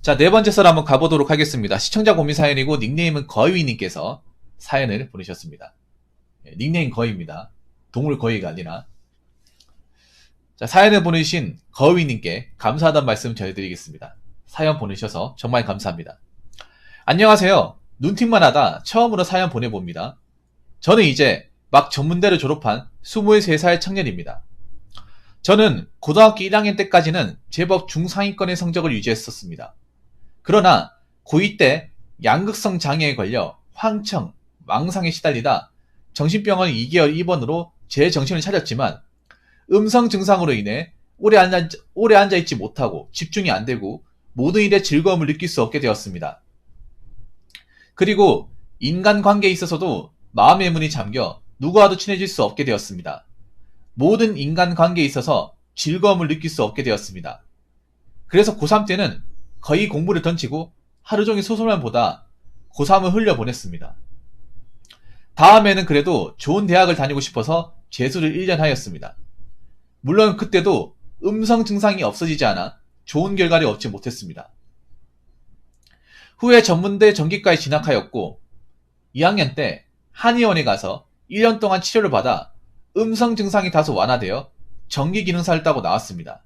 자, 네 번째 썰 한번 가보도록 하겠습니다. 시청자 고민 사연이고 닉네임은 거위님께서 사연을 보내셨습니다. 닉네임 거위입니다. 동물 거위가 아니라. 자, 사연을 보내주신 거위님께 감사하다는 말씀 전해드리겠습니다. 사연 보내셔서 정말 감사합니다. 안녕하세요. 눈팅만 하다 처음으로 사연 보내봅니다. 저는 이제 막 전문대를 졸업한 23살 청년입니다. 저는 고등학교 1학년 때까지는 제법 중상위권의 성적을 유지했었습니다. 그러나 고2 때 양극성 장애에 걸려 황청, 망상에 시달리다 정신병원 2개월 입원으로 제 정신을 차렸지만 음성 증상으로 인해 오래 앉아있지 못하고 집중이 안 되고 모든 일에 즐거움을 느낄 수 없게 되었습니다. 그리고 인간관계에 있어서도 마음의 문이 잠겨 누구와도 친해질 수 없게 되었습니다. 모든 인간관계에 있어서 즐거움을 느낄 수 없게 되었습니다. 그래서 고3 때는 거의 공부를 던지고 하루 종일 소설만 보다 고3을 흘려보냈습니다. 다음에는 그래도 좋은 대학을 다니고 싶어서 재수를 1년 하였습니다. 물론 그때도 음성 증상이 없어지지 않아 좋은 결과를 얻지 못했습니다. 후에 전문대 전기과에 진학하였고 2학년 때 한의원에 가서 1년 동안 치료를 받아 음성 증상이 다소 완화되어 전기기능사를 따고 나왔습니다.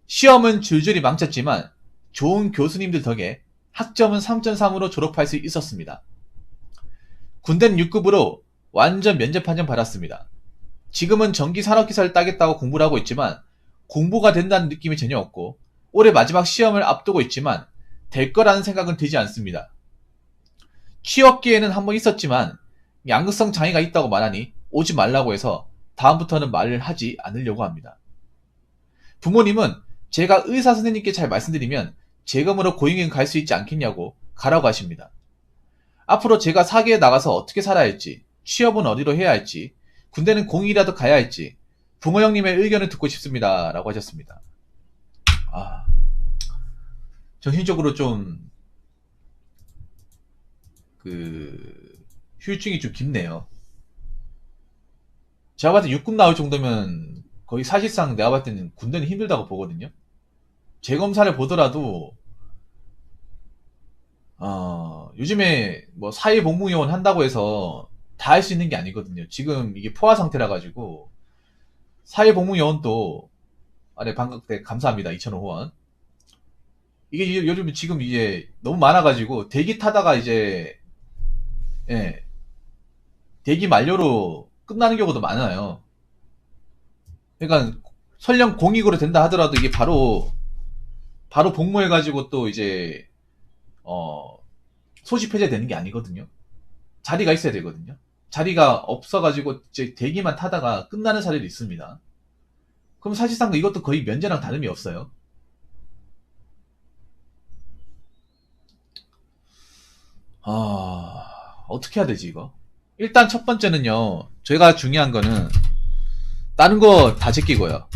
시험은 줄줄이 망쳤지만 좋은 교수님들 덕에 학점은 3.3으로 졸업할 수 있었습니다. 군대는 6급으로 완전 면접 판정 받았습니다. 지금은 전기산업기사를 따겠다고 공부를 하고 있지만 공부가 된다는 느낌이 전혀 없고 올해 마지막 시험을 앞두고 있지만 될 거라는 생각은 들지 않습니다. 취업 기회는 한번 있었지만 양극성 장애가 있다고 말하니 오지 말라고 해서 다음부터는 말을 하지 않으려고 합니다. 부모님은 제가 의사 선생님께 잘 말씀드리면 재검으로 고용인 갈 수 있지 않겠냐고 가라고 하십니다. 앞으로 제가 사계에 나가서 어떻게 살아야 할지, 취업은 어디로 해야 할지, 군대는 공이라도 가야 할지 부모 형님의 의견을 듣고 싶습니다. 라고 하셨습니다. 정신적으로 좀 후유증이 좀 깊네요. 제가 봤을 때 6급 나올 정도면 거의 사실상 내가 봤을 때는 군대는 힘들다고 보거든요. 재검사를 보더라도 요즘에 뭐 사회복무요원 한다고 해서 다 할 수 있는 게 아니거든요. 지금 이게 포화 상태라 가지고 사회복무요원도 방금 때 감사합니다. 2,000원. 이게 요즘 지금 이제 너무 많아가지고 대기 타다가 이제 예, 대기 만료로 끝나는 경우도 많아요. 그러니까 설령 공익으로 된다 하더라도 이게 바로 복무해가지고 또 이제 소집 해제되는 게 아니거든요. 자리가 있어야 되거든요. 자리가 없어가지고 이제 대기만 타다가 끝나는 사례도 있습니다. 그럼 사실상 이것도 거의 면제랑 다름이 없어요. 어떻게 해야 되지 이거? 일단 첫 번째는요. 제가 중요한 거는 다른 거 다 제끼고요.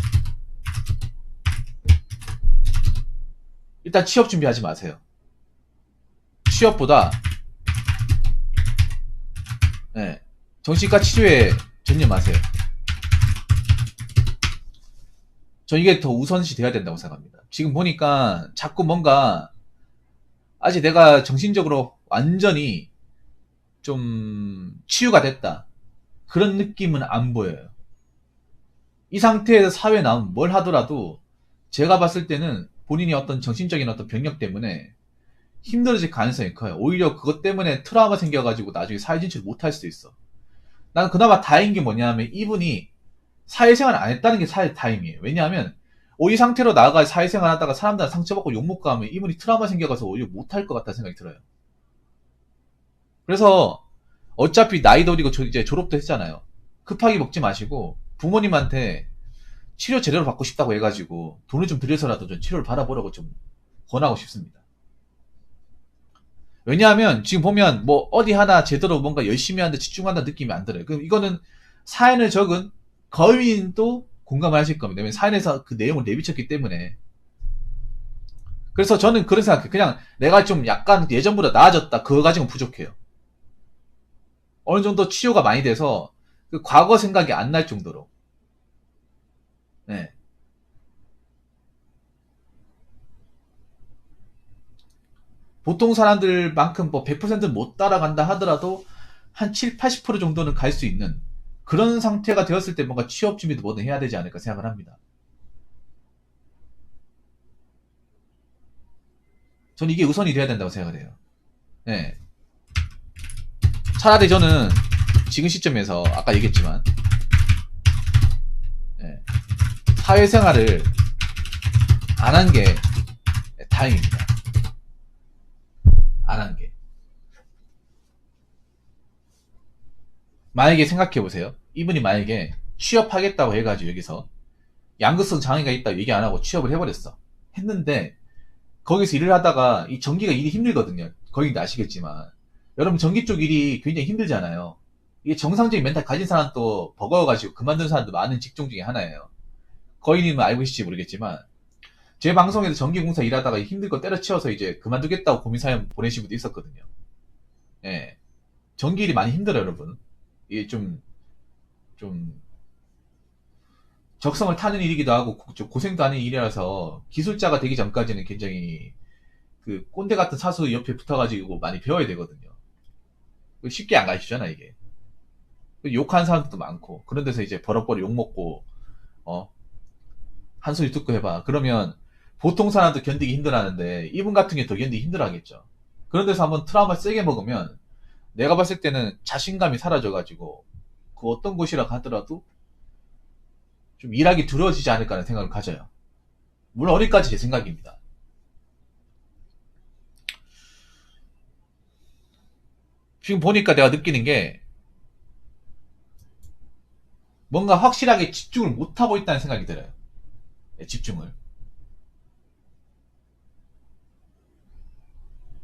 일단 취업 준비하지 마세요. 취업보다 정신과 치료에 전념하세요. 저 이게 더 우선시 돼야 된다고 생각합니다. 지금 보니까 자꾸 뭔가 아직 내가 정신적으로 완전히 좀 치유가 됐다. 그런 느낌은 안 보여요. 이 상태에서 사회에 나오면 뭘 하더라도 제가 봤을 때는 본인이 어떤 정신적인 어떤 병력 때문에 힘들어질 가능성이 커요. 오히려 그것 때문에 트라우마 생겨가지고 나중에 사회 진출 못할 수도 있어. 나는 그나마 다행인 게 뭐냐면 이분이 사회생활 안 했다는 게 다행이에요. 왜냐하면 이 상태로 나아가 사회생활 하다가 사람들한테 상처받고 욕먹고 하면 이분이 트라우마 생겨가서 오히려 못할 것 같다는 생각이 들어요. 그래서 어차피 나이도 어리고 이제 졸업도 했잖아요. 급하게 먹지 마시고 부모님한테 치료 제대로 받고 싶다고 해가지고 돈을 좀 들여서라도 좀 치료를 받아보라고 좀 권하고 싶습니다. 왜냐하면 지금 보면 뭐 어디 하나 제대로 뭔가 열심히 하는데 집중한다 느낌이 안 들어요. 그럼 이거는 사연을 적은 거인도 공감을 하실 겁니다. 왜냐면 사연에서 그 내용을 내비쳤기 때문에. 그래서 저는 그런 생각해요. 그냥 내가 좀 약간 예전보다 나아졌다. 그거 가지고는 부족해요. 어느 정도 치유가 많이 돼서 그 과거 생각이 안 날 정도로. 네. 보통 사람들만큼 뭐 100%는 못 따라간다 하더라도 한 7, 80% 정도는 갈 수 있는 그런 상태가 되었을 때 뭔가 취업 준비도 뭐든 해야 되지 않을까 생각을 합니다. 저는 이게 우선이 돼야 된다고 생각을 해요. 네. 차라리 저는 지금 시점에서 아까 얘기했지만 네. 사회생활을 안 한 게 다행입니다. 안 한 게. 만약에 생각해보세요. 이분이 만약에 취업하겠다고 해가지고 여기서 양극성 장애가 있다고 얘기 안 하고 취업을 해버렸어. 했는데 거기서 일을 하다가 이 전기가 일이 힘들거든요. 거긴 아시겠지만 여러분 전기 쪽 일이 굉장히 힘들잖아요. 이게 정상적인 멘탈 가진 사람도 버거워가지고 그만둔 사람도 많은 직종 중에 하나예요. 거인님은 알고 계실지 모르겠지만 제 방송에서 전기공사 일하다가 힘들고 때려치워서 이제 그만두겠다고 고민 사연 보내신 분도 있었거든요. 예. 전기 일이 많이 힘들어요, 여러분. 이게 좀 적성을 타는 일이기도 하고 좀 고생도 하는 일이라서 기술자가 되기 전까지는 굉장히 그 꼰대 같은 사수 옆에 붙어가지고 많이 배워야 되거든요. 쉽게 안 가르치잖아 이게. 욕하는 사람들도 많고 그런 데서 이제 버럭버럭 욕먹고 한 소리 듣고 해봐. 그러면 보통 사람도 견디기 힘들어하는데 이분 같은 게 더 견디기 힘들어하겠죠. 그런 데서 한번 트라우마 세게 먹으면 내가 봤을 때는 자신감이 사라져가지고 그 어떤 곳이라 하더라도 좀 일하기 두려워지지 않을까라는 생각을 가져요. 물론 어디까지 제 생각입니다. 지금 보니까 내가 느끼는 게 뭔가 확실하게 집중을 못하고 있다는 생각이 들어요. 집중을.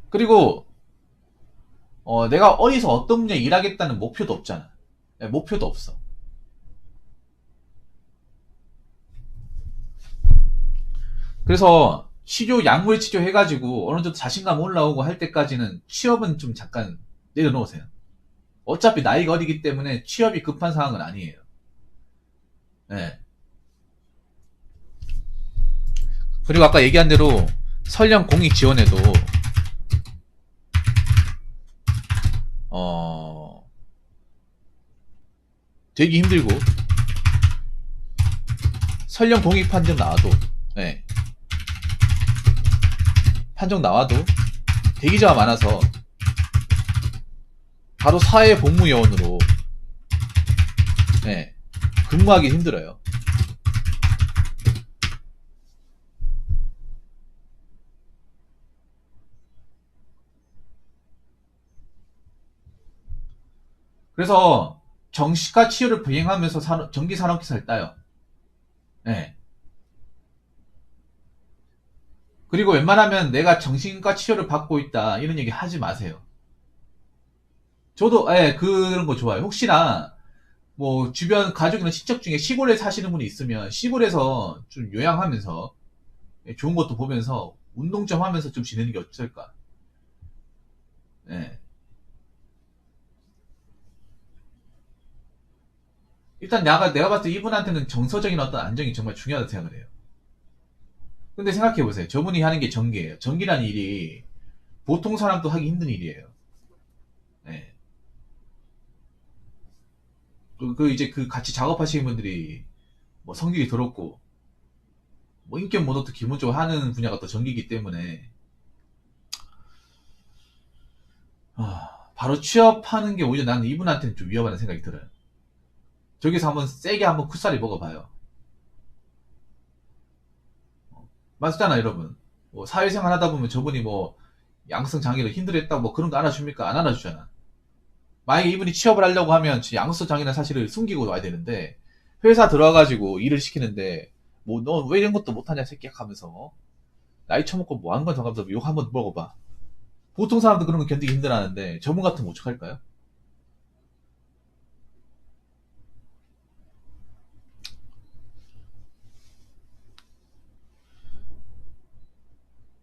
그리고 내가 어디서 어떤 분야에 일하겠다는 목표도 없잖아. 목표도 없어. 그래서 치료, 약물 치료 해가지고 어느 정도 자신감 올라오고 할 때까지는 취업은 좀 잠깐 내려놓으세요. 어차피 나이가 어리기 때문에 취업이 급한 상황은 아니에요. 네. 그리고 아까 얘기한 대로 설령 공익 지원에도 되게 힘들고 설령 공익 판정 나와도 네. 판정 나와도 대기자가 많아서 바로 사회복무요원으로 네. 근무하기 힘들어요. 그래서 정시과 치료를 병행하면서 전기산업기사를 따요. 네. 그리고 웬만하면 내가 정신과 치료를 받고 있다 이런 얘기 하지 마세요. 저도 그런 거 좋아요. 혹시나 뭐 주변 가족이나 친척 중에 시골에 사시는 분이 있으면 시골에서 좀 요양하면서 좋은 것도 보면서 운동 좀 하면서 좀 지내는 게 어떨까? 예. 일단 내가 봤을 때 이분한테는 정서적인 어떤 안정이 정말 중요하다고 생각을 해요. 근데 생각해보세요. 저분이 하는 게 전기예요. 전기라는 일이 보통 사람도 하기 힘든 일이에요. 예. 이제 그 같이 작업하시는 분들이 뭐 성격이 더럽고 뭐 인격 모독도 기본적으로 하는 분야가 또 전기이기 때문에 바로 취업하는 게 오히려 나는 이분한테는 좀 위험하다는 생각이 들어요. 저기서 한번 세게 한번 쿠사리 먹어봐요. 맞잖아 여러분. 뭐 사회생활 하다 보면 저분이 뭐 양성 장애로 힘들었다고 뭐 그런 거 알아줍니까? 안 알아주잖아. 만약에 이분이 취업을 하려고 하면 양성 장애는 사실을 숨기고 와야 되는데 회사 들어와가지고 일을 시키는데 뭐 너 왜 이런 것도 못하냐 새끼야 하면서 나이 처먹고 뭐 하는 건 정하면서 욕 한번 먹어봐. 보통 사람도 그런 거 견디기 힘들어하는데 저분 같으면 어떡할까요?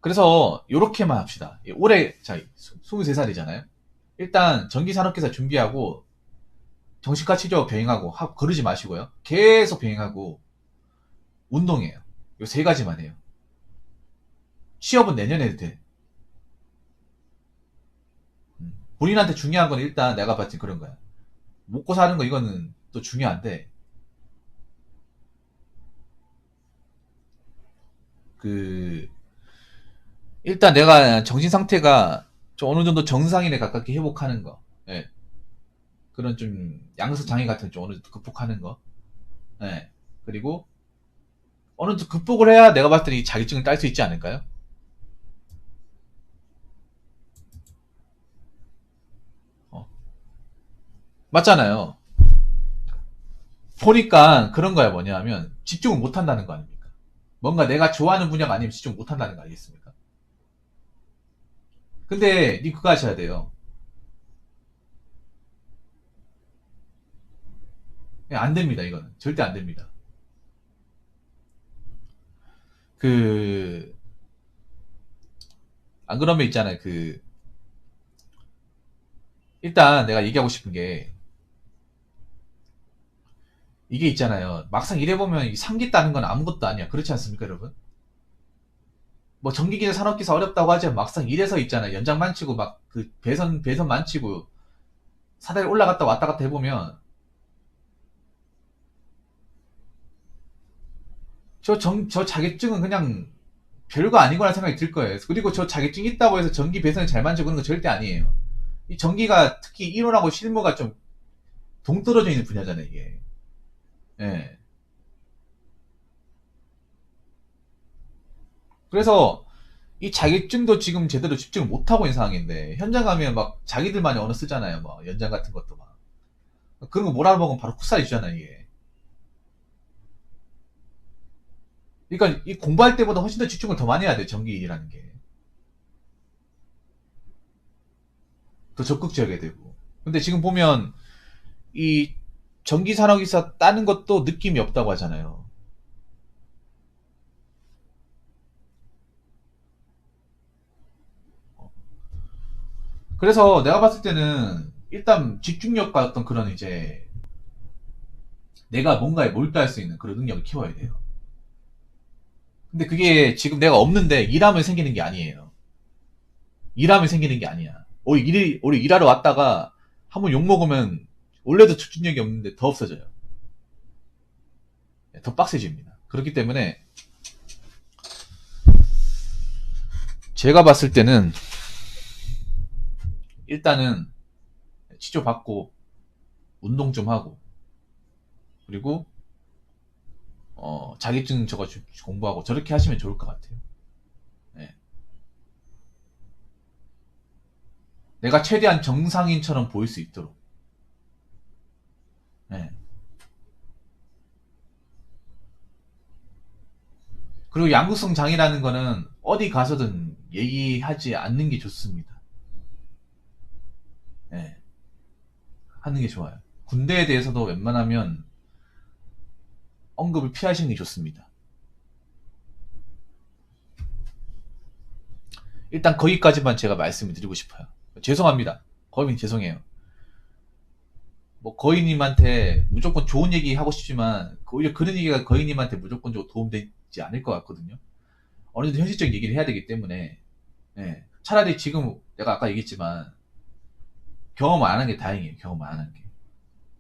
그래서 요렇게만 합시다. 올해 자 23살이잖아요. 일단 전기산업기사 준비하고 정신과 치료 병행하고 그러지 마시고요. 계속 병행하고 운동해요. 요 세 가지만 해요. 취업은 내년에 해도 돼. 본인한테 중요한 건 일단 내가 봤을 때 그런 거야. 먹고 사는 거 이거는 또 중요한데, 그, 일단 내가 정신 상태가 좀 어느 정도 정상인에 가깝게 회복하는 거. 예. 그런 좀 양서 장애 같은 좀 어느 정도 극복하는 거. 예. 그리고 어느 정도 극복을 해야 내가 봤을 때 이 자격증을 딸 수 있지 않을까요? 어. 맞잖아요. 보니까 그런 거야 뭐냐면 집중을 못 한다는 거 아닙니까? 뭔가 내가 좋아하는 분야가 아니면 집중 못 한다는 거 아니겠습니까? 근데 니 그거 하셔야 돼요. 안 됩니다, 이거는. 절대 안 됩니다. 그, 안 그러면 있잖아요. 일단 내가 얘기하고 싶은 게, 이게 있잖아요. 막상 일해보면 이 상기 따는 건 아무것도 아니야. 그렇지 않습니까, 여러분? 뭐 전기기술 산업기사 어렵다고 하지만 막상 일해서 있잖아요. 연장 만치고 막 그 배선 만치고 사다리 올라갔다 왔다 갔다 해보면 저 자격증은 그냥 별거 아니구나 생각이 들 거예요. 그리고 저 자격증 있다고 해서 전기 배선을 잘 만지고 그런 거 절대 아니에요. 이 전기가 특히 이론하고 실무가 좀 동떨어져 있는 분야잖아요, 이게. 예. 그래서 이 자격증도 지금 제대로 집중을 못하고 있는 상황인데, 현장 가면 막 자기들만의 언어 쓰잖아요. 뭐, 연장 같은 것도 막. 그런 거 뭐라 먹으면 바로 쿡살이 주잖아요, 이게. 그러니까 이 공부할 때보다 훨씬 더 집중을 더 많이 해야 돼, 전기라는 게. 더 적극적이어야 되고. 근데 지금 보면, 이 전기 산업기사 따는 것도 느낌이 없다고 하잖아요. 그래서 내가 봤을 때는, 일단 집중력과 어떤 그런 이제, 내가 뭔가에 몰두할 수 있는 그런 능력을 키워야 돼요. 근데 그게 지금 내가 없는데 일하면 생기는 게 아니에요. 일하면 생기는 게 아니야. 우리 일하러 왔다가 한번 욕먹으면 원래도 집중력이 없는데 더 없어져요. 더 빡세집니다. 그렇기 때문에 제가 봤을 때는 일단은 치료받고 운동 좀 하고 그리고 자격증 저거 공부하고 저렇게 하시면 좋을 것 같아요. 네. 내가 최대한 정상인처럼 보일 수 있도록. 네. 그리고 양극성 장애라는 거는 어디 가서든 얘기하지 않는 게 좋습니다. 네. 하는 게 좋아요. 군대에 대해서도 웬만하면 언급을 피하시는 게 좋습니다. 일단 거기까지만 제가 말씀을 드리고 싶어요. 죄송합니다. 거의 죄송해요. 뭐 거인님한테 무조건 좋은 얘기 하고 싶지만 오히려 그런 얘기가 거인님한테 무조건적으로 도움되지 않을 것 같거든요. 어느 정도 현실적인 얘기를 해야 되기 때문에 예. 차라리 지금 내가 아까 얘기했지만 경험 안 한 게 다행이에요. 경험 안 한 게.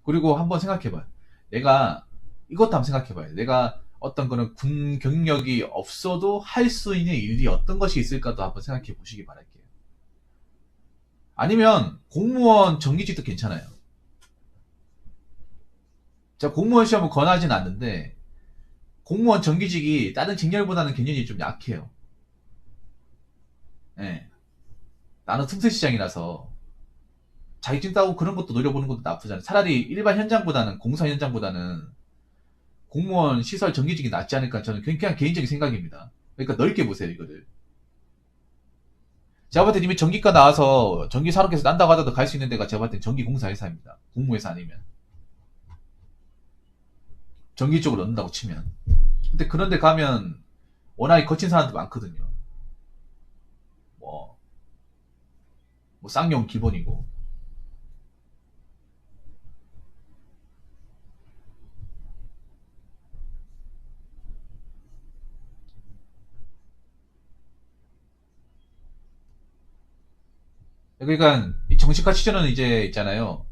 그리고 한번 생각해봐요. 내가 이것도 한번 생각해봐요. 내가 어떤 거는 군 경력이 없어도 할 수 있는 일이 어떤 것이 있을까도 한번 생각해 보시기 바랄게요. 아니면 공무원 정규직도 괜찮아요. 제가 공무원 시험을 권하진 않는데 공무원 정규직이 다른 직렬보다는 경쟁이 좀 약해요. 예. 나는 틈새 시장이라서 자격증 따고 그런 것도 노려보는 것도 나쁘잖아요. 차라리 일반 현장보다는 공사 현장보다는 공무원 시설 정규직이 낫지 않을까 저는 그냥 개인적인 생각입니다. 그러니까 넓게 보세요 이거를. 제가 봤을 때 이미 전기과 나와서 전기 산업계에서 딴다고 하더라도 갈 수 있는 데가 제가 봤을 때 전기공사 회사입니다. 공무회사 아니면 전기 쪽으로 넣는다고 치면. 근데 그런데 가면 워낙에 거친 사람들 많거든요. 뭐, 뭐 쌍용 기본이고. 그러니까 정식화 치료는 이제 있잖아요.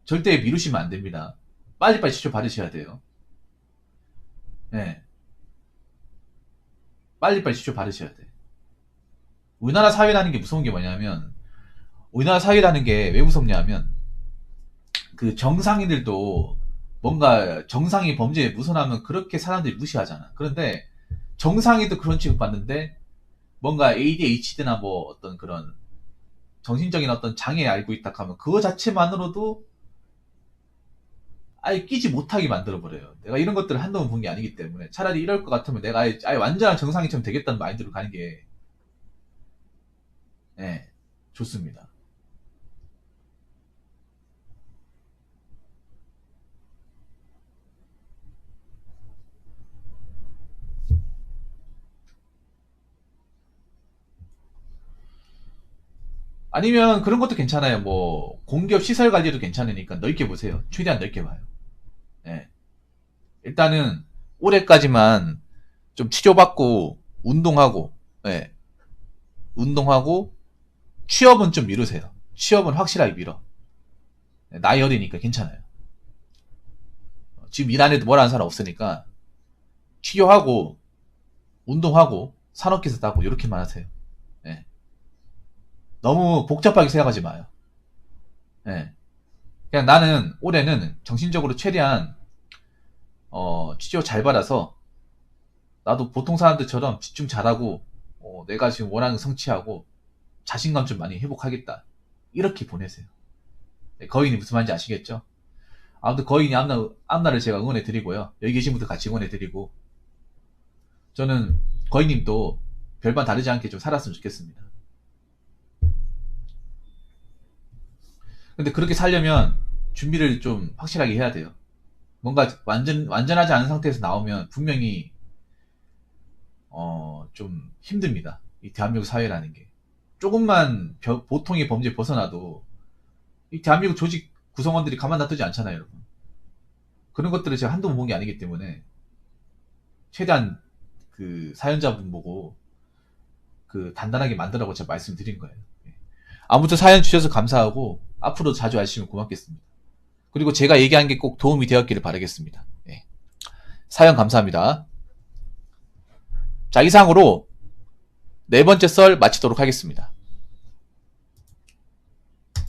절대 미루시면 안 됩니다. 빨리빨리 치료 받으셔야 돼요. 네. 빨리빨리 치료 받으셔야 돼. 우리나라 사회라는 게 무서운 게 뭐냐면, 우리나라 사회라는 게 왜 무섭냐면, 그 정상인들도 뭔가 정상이 범죄에 무선하면 그렇게 사람들이 무시하잖아. 그런데 정상이도 그런 취급받는데 뭔가 ADHD나 뭐 어떤 그런 정신적인 어떤 장애 알고 있다 하면 그거 자체만으로도 아예 끼지 못하게 만들어버려요. 내가 이런 것들을 한동안 본 게 아니기 때문에 차라리 이럴 것 같으면 내가 아예 완전한 정상인처럼 되겠다는 마인드로 가는 게, 예, 좋습니다. 아니면 그런 것도 괜찮아요. 뭐 공기업 시설 관리도 괜찮으니까 넓게 보세요. 최대한 넓게 봐요. 예. 일단은 올해까지만 좀 치료받고 운동하고, 예, 운동하고 취업은 좀 미루세요. 취업은 확실하게 미뤄. 예, 나이 어리니까 괜찮아요. 지금 일 안 해도 뭘 하는 사람 없으니까 치료하고 운동하고 산업기술 따고 이렇게만 하세요. 예. 너무 복잡하게 생각하지 마요. 예. 그냥 나는 올해는 정신적으로 최대한 치료 잘 받아서 나도 보통 사람들처럼 집중 잘하고, 내가 지금 원하는 거 성취하고 자신감 좀 많이 회복하겠다. 이렇게 보내세요. 네, 거인이 무슨 말인지 아시겠죠? 아무튼 거인이 앞날을 제가 응원해 드리고요. 여기 계신 분들 같이 응원해 드리고, 저는 거인님도 별반 다르지 않게 좀 살았으면 좋겠습니다. 근데 그렇게 살려면 준비를 좀 확실하게 해야 돼요. 뭔가 완전하지 않은 상태에서 나오면 분명히 좀 힘듭니다. 이 대한민국 사회라는 게. 조금만 보통의 범죄에 벗어나도 이 대한민국 조직 구성원들이 가만 놔두지 않잖아요, 여러분. 그런 것들을 제가 한두 번 본 게 아니기 때문에 최대한 그 사연자분 보고 그 단단하게 만들라고 제가 말씀드린 거예요. 예. 아무튼 사연 주셔서 감사하고 앞으로 자주 와주시면 고맙겠습니다. 그리고 제가 얘기한 게 꼭 도움이 되었기를 바라겠습니다. 예. 사연 감사합니다. 자, 이상으로 네 번째 썰 마치도록 하겠습니다.